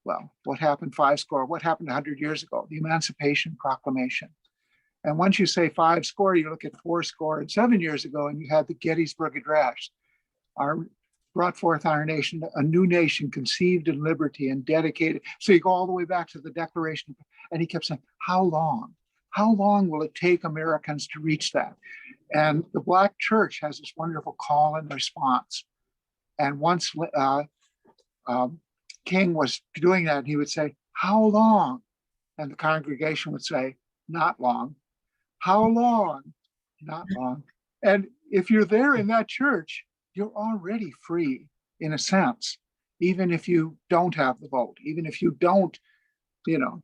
Well, what happened 50? What happened 100 years ago? The Emancipation Proclamation. And once you say 50, you look at 7 years ago, and you had the Gettysburg Address, brought forth our nation, a new nation conceived in liberty and dedicated. So you go all the way back to the Declaration, and he kept saying, how long? How long will it take Americans to reach that? And the Black church has this wonderful call and response. And once King was doing that, he would say, how long? And the congregation would say, not long. How long? Not long. And if you're there in that church, you're already free in a sense, even if you don't have the vote, even if you don't,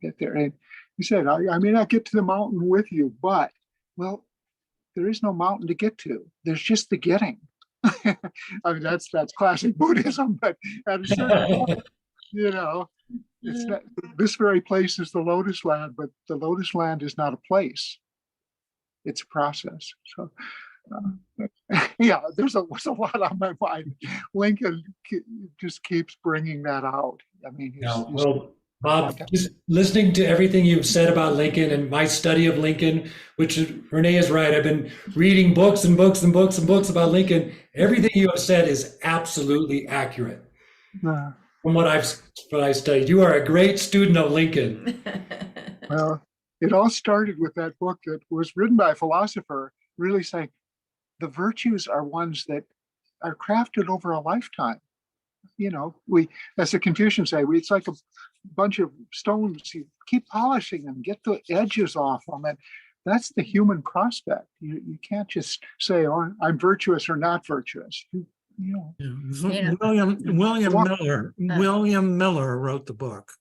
get there. And he said, I may not get to the mountain with you, but, well, there is no mountain to get to. There's just the getting. I mean, that's classic Buddhism, but at a certain point, it's not, this very place is the lotus land, but the lotus land is not a place. It's a process. So, yeah, there's a lot on my mind. Lincoln just keeps bringing that out. I mean, well, Bob, just listening to everything you've said about Lincoln and my study of Lincoln, which Renee is right. I've been reading books and books and books and books about Lincoln. Everything you have said is absolutely accurate. From what I studied, you are a great student of Lincoln. Well, it all started with that book that was written by a philosopher, really saying, the virtues are ones that are crafted over a lifetime. As the Confucians say, it's like a bunch of stones. You keep polishing them, get the edges off them, and that's the human prospect. You can't just say, "Oh, I'm virtuous or not virtuous." Yeah. William Miller wrote the book.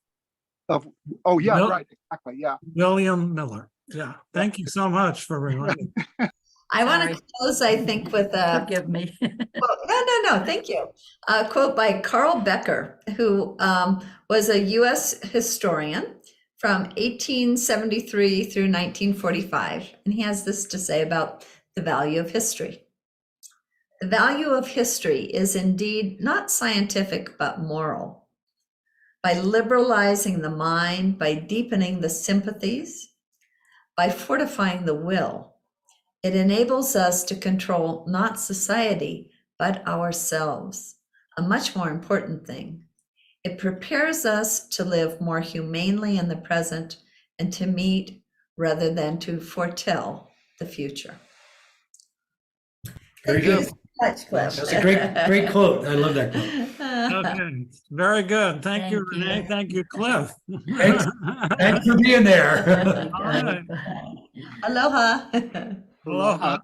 Oh yeah, Mil- right, exactly, yeah. William Miller. Yeah. Thank you so much for reminding. I want Sorry. to close, I think, with a Forgive me. No, thank you. A quote by Carl Becker, who was a U.S. historian from 1873 through 1945. And he has this to say about the value of history. The value of history is indeed not scientific, but moral. By liberalizing the mind, by deepening the sympathies, by fortifying the will, it enables us to control not society, but ourselves, a much more important thing. It prepares us to live more humanely in the present and to meet rather than to foretell the future. Very Thank you good. so much, Cliff. That's a great quote. I love that quote. Okay. Very good. Thank you, Thank you. Renee. Thank you, Cliff. Thanks. Thanks for being there. All right. Aloha. Aloha.